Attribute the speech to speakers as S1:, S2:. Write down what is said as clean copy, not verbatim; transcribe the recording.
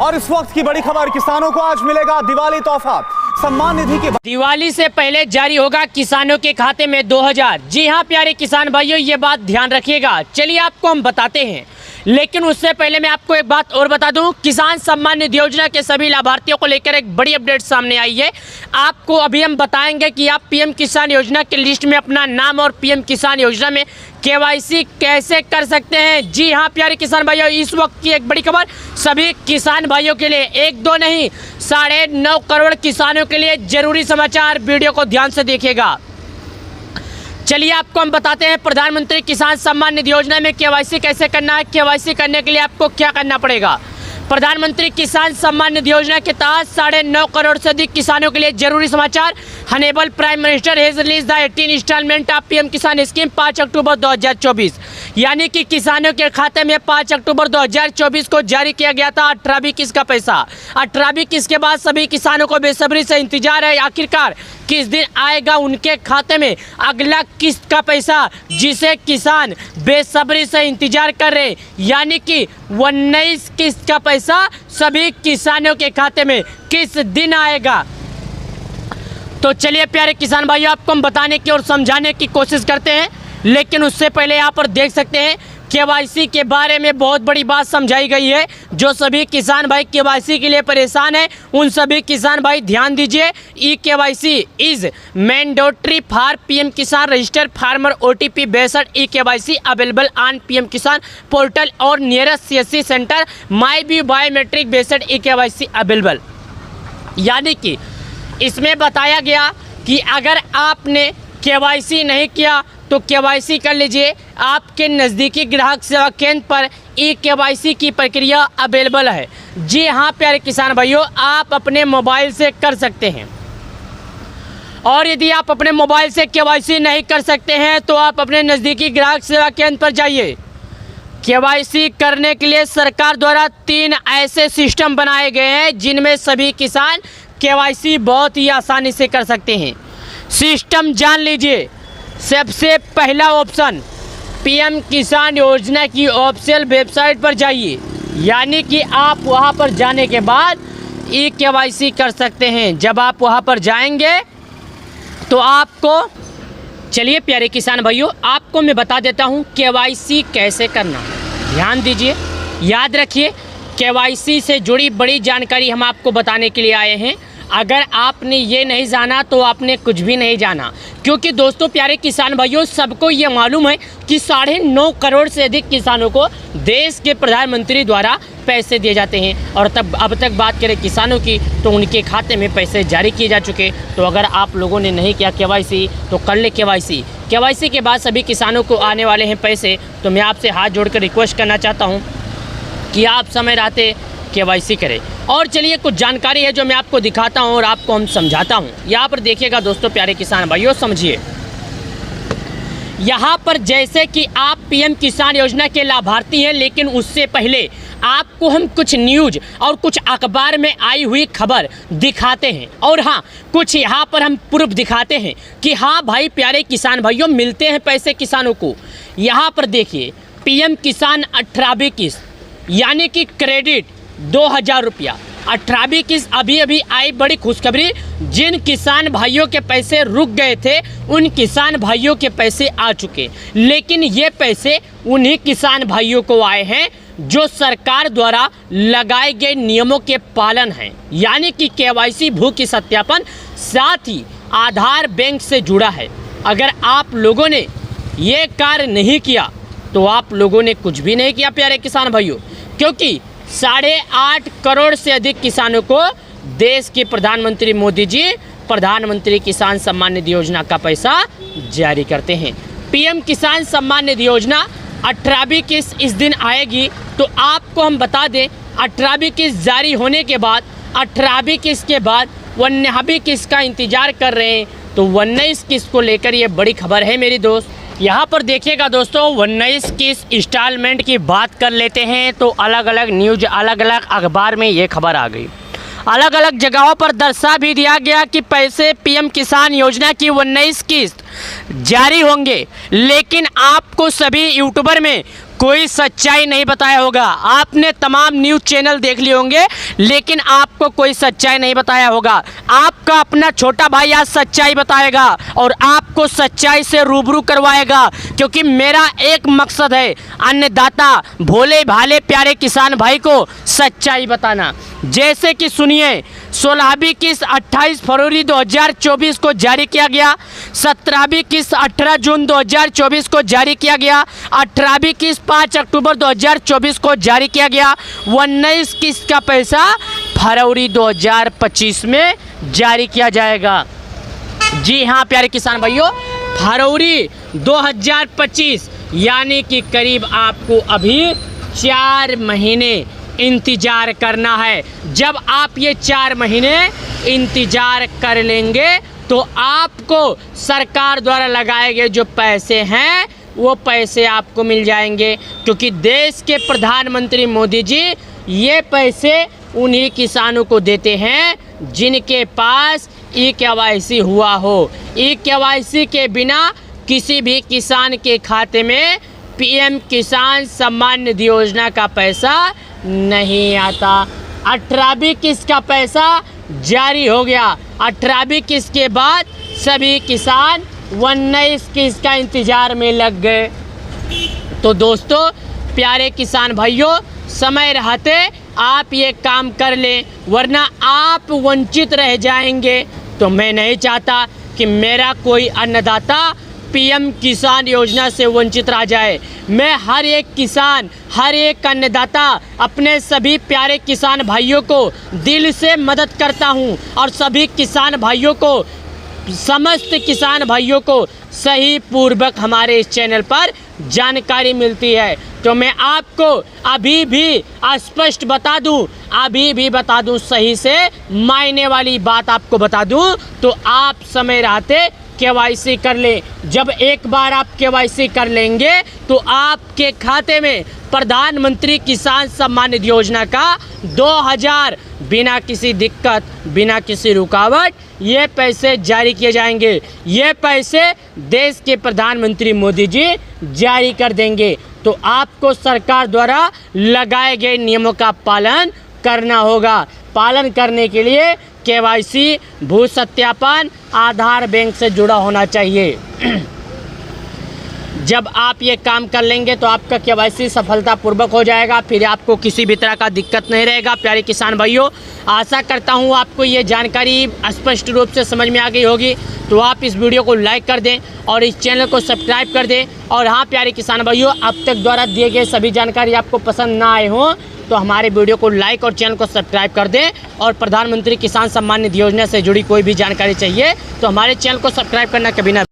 S1: और इस वक्त की बड़ी खबर, किसानों को आज मिलेगा दिवाली तोहफा। सम्मान निधि की
S2: दिवाली से पहले जारी होगा किसानों के खाते में 2000। जी हां प्यारे किसान भाइयों, ये बात ध्यान रखिएगा। चलिए आपको हम बताते हैं, लेकिन उससे पहले मैं आपको एक बात और बता दूं। किसान सम्मान निधि योजना के सभी लाभार्थियों को लेकर एक बड़ी अपडेट सामने आई है। आपको अभी हम बताएंगे कि आप पीएम किसान योजना की लिस्ट में अपना नाम और पीएम किसान योजना में केवाईसी कैसे कर सकते हैं। जी हां प्यारे किसान भाइयों, इस वक्त की एक बड़ी खबर सभी किसान भाइयों के लिए, एक दो नहीं 9.5 करोड़ किसानों के लिए जरूरी समाचार। वीडियो को ध्यान से देखिएगा। चलिए आपको हम बताते हैं प्रधानमंत्री किसान सम्मान निधि योजना में केवाईसी कैसे करना है। केवाईसी करने के लिए आपको क्या करना पड़ेगा। प्रधानमंत्री किसान सम्मान निधि योजना के तहत 9.5 करोड़ से अधिक किसानों के लिए जरूरी समाचार। Honourable prime minister has released the 18 instalment of PM Kisan scheme 5 October 2024। यानी कि किसानों के खाते में 5 अक्टूबर 2024 को जारी किया गया था 18वीं किस्त का पैसा। 18वीं किस्त के बाद सभी किसानों को बेसब्री से इंतजार है, आखिरकार किस दिन आएगा उनके खाते में अगला किस्त का पैसा, जिसे किसान बेसब्री से इंतजार कर रहे। यानी कि 19 किस्त का पैसा सभी किसानों के खाते में किस दिन आएगा। तो चलिए प्यारे किसान भाइयों, आपको हम बताने की और समझाने की कोशिश करते हैं, लेकिन उससे पहले यहाँ पर देख सकते हैं केवाईसी के बारे में बहुत बड़ी बात समझाई गई है। जो सभी किसान भाई केवाईसी के लिए परेशान हैं, उन सभी किसान भाई ध्यान दीजिए। E KYC is mandatory for PM Kisan register farmer OTP based e KYC available on PM Kisan portal और नियरेस्ट सीएससी सेंटर माई बी biometric based e KYC available. यानी कि इसमें बताया गया कि अगर आपने केवाईसी नहीं किया तो केवाईसी कर लीजिए। आपके नज़दीकी ग्राहक सेवा केंद्र पर ई केवाईसी की प्रक्रिया अवेलेबल है। जी हाँ प्यारे किसान भाइयों, आप अपने मोबाइल से कर सकते हैं। और यदि आप अपने मोबाइल से केवाईसी नहीं कर सकते हैं तो आप अपने नज़दीकी ग्राहक सेवा केंद्र पर जाइए। केवाईसी करने के लिए सरकार द्वारा 3 ऐसे सिस्टम बनाए गए हैं जिनमें सभी किसान केवाईसी बहुत ही आसानी से कर सकते हैं। सिस्टम जान लीजिए। सबसे पहला ऑप्शन, पीएम किसान योजना की ऑफिशियल वेबसाइट पर जाइए। यानी कि आप वहां पर जाने के बाद ई केवाईसी कर सकते हैं। जब आप वहां पर जाएंगे तो आपको, चलिए प्यारे किसान भाइयों, आपको मैं बता देता हूं केवाईसी कैसे करना है। ध्यान दीजिए, याद रखिए, केवाईसी से जुड़ी बड़ी जानकारी हम आपको बताने के लिए आए हैं। अगर आपने ये नहीं जाना तो आपने कुछ भी नहीं जाना, क्योंकि दोस्तों प्यारे किसान भाइयों, सबको ये मालूम है कि 9.5 करोड़ से अधिक किसानों को देश के प्रधानमंत्री द्वारा पैसे दिए जाते हैं। और तब अब तक बात करें किसानों की तो उनके खाते में पैसे जारी किए जा चुके। तो अगर आप लोगों ने नहीं किया केवाईसी तो कर ले केवाईसी। केवाईसी के बाद सभी किसानों को आने वाले हैं पैसे। तो मैं आपसे हाथ जोड़कर रिक्वेस्ट करना चाहता हूँ कि आप समय रहते केवाईसी करें। और चलिए कुछ जानकारी है जो मैं आपको दिखाता हूं और आपको हम समझाता हूं। यहाँ पर देखिएगा दोस्तों प्यारे किसान भाइयों, समझिए। यहाँ पर जैसे कि आप पीएम किसान योजना के लाभार्थी हैं, लेकिन उससे पहले आपको हम कुछ न्यूज और कुछ अखबार में आई हुई खबर दिखाते हैं। और हाँ, कुछ यहाँ पर हम प्रूफ दिखाते हैं कि हाँ भाई प्यारे किसान भाइयों, मिलते हैं पैसे किसानों को। यहाँ पर देखिए, पीएम किसान 18वीं किस्त यानी कि क्रेडिट 2000 रुपया। 18वीं किस्त अभी अभी आई। बड़ी खुशखबरी, जिन किसान भाइयों के पैसे रुक गए थे उन किसान भाइयों के पैसे आ चुके। लेकिन ये पैसे उन्हीं किसान भाइयों को आए हैं जो सरकार द्वारा लगाए गए नियमों के पालन हैं। यानी कि केवाईसी भू की सत्यापन, साथ ही आधार बैंक से जुड़ा है। अगर आप लोगों ने ये कार्य नहीं किया तो आप लोगों ने कुछ भी नहीं किया प्यारे किसान भाइयों, क्योंकि 8.5 करोड़ से अधिक किसानों को देश के प्रधानमंत्री मोदी जी प्रधानमंत्री किसान सम्मान निधि योजना का पैसा जारी करते हैं। पीएम किसान सम्मान निधि योजना 18वीं किस्त इस दिन आएगी। तो आपको हम बता दें, 18वीं किस्त जारी होने के बाद 18वीं किस्त के बाद 19वीं किस्त का इंतजार कर रहे हैं। तो 19 किस्त को लेकर ये बड़ी खबर है मेरी दोस्त। यहाँ पर देखिएगा दोस्तों, 19 किस्त इंस्टॉलमेंट की बात कर लेते हैं तो अलग अलग न्यूज, अलग अलग अखबार में ये खबर आ गई। अलग अलग जगहों पर दर्शा भी दिया गया कि पैसे पीएम किसान योजना की 19 किस्त जारी होंगे। लेकिन आपको सभी यूट्यूबर में कोई सच्चाई नहीं बताया होगा। आपने तमाम न्यूज़ चैनल देख लिए होंगे, लेकिन आपको कोई सच्चाई नहीं बताया होगा। आपका अपना छोटा भाई आज सच्चाई बताएगा और आपको सच्चाई से रूबरू करवाएगा, क्योंकि मेरा एक मकसद है, अन्नदाता भोले भाले प्यारे किसान भाई को सच्चाई बताना। जैसे कि सुनिए, 16वीं किस्त 28 फरवरी 2024 को जारी किया गया, 17वीं किस्त 18 जून 2024 को जारी किया गया, 18वीं किस्त 5 अक्टूबर 2024 को जारी किया गया, 19 किस्त का पैसा फरवरी 2025 में जारी किया जाएगा। जी हाँ प्यारे किसान भाइयों, फरवरी 2025 यानी कि करीब आपको अभी 4 महीने इंतज़ार करना है। जब आप ये 4 महीने इंतज़ार कर लेंगे तो आपको सरकार द्वारा लगाए गए जो पैसे हैं वो पैसे आपको मिल जाएंगे, क्योंकि देश के प्रधानमंत्री मोदी जी ये पैसे उन्हीं किसानों को देते हैं जिनके पास ई-KYC हुआ हो। ई-KYC के बिना किसी भी किसान के खाते में PM किसान सम्मान निधि योजना का पैसा नहीं आता। 18वीं किस्त का पैसा जारी हो गया। 18वीं किस्त के बाद सभी किसान 19 किस्त का इंतज़ार में लग गए। तो दोस्तों, प्यारे किसान भाइयों, समय रहते आप ये काम कर लें, वरना आप वंचित रह जाएंगे। तो मैं नहीं चाहता कि मेरा कोई अन्नदाता PM किसान योजना से वंचित रह जाए। मैं हर एक किसान, हर एक अन्नदाता, अपने सभी प्यारे किसान भाइयों को दिल से मदद करता हूं और सभी किसान भाइयों को, समस्त किसान भाइयों को सही पूर्वक हमारे इस चैनल पर जानकारी मिलती है। तो मैं आपको अभी भी स्पष्ट बता दूं, सही से मायने वाली बात आपको बता दूं, तो आप समय रहते KYC कर लें। जब एक बार आप KYC कर लेंगे तो आपके खाते में प्रधानमंत्री किसान सम्मान निधि योजना का 2000 बिना किसी दिक्कत, बिना किसी रुकावट ये पैसे जारी किए जाएंगे। ये पैसे देश के प्रधानमंत्री मोदी जी जारी कर देंगे। तो आपको सरकार द्वारा लगाए गए नियमों का पालन करना होगा। पालन करने के लिए KYC, भू सत्यापन, आधार बैंक से जुड़ा होना चाहिए। जब आप ये काम कर लेंगे तो आपका KYC सफलतापूर्वक हो जाएगा, फिर आपको किसी भी तरह का दिक्कत नहीं रहेगा। प्यारे किसान भाइयों, आशा करता हूँ आपको ये जानकारी स्पष्ट रूप से समझ में आ गई होगी। तो आप इस वीडियो को लाइक कर दें और इस चैनल को सब्सक्राइब कर दें। और हाँ प्यारे किसान भाइयों, अब तक द्वारा दिए गए सभी जानकारी आपको पसंद ना आए हों तो हमारे वीडियो को लाइक और चैनल को सब्सक्राइब कर दें। और प्रधानमंत्री किसान सम्मान निधि योजना से जुड़ी कोई भी जानकारी चाहिए तो हमारे चैनल को सब्सक्राइब करना कभी ना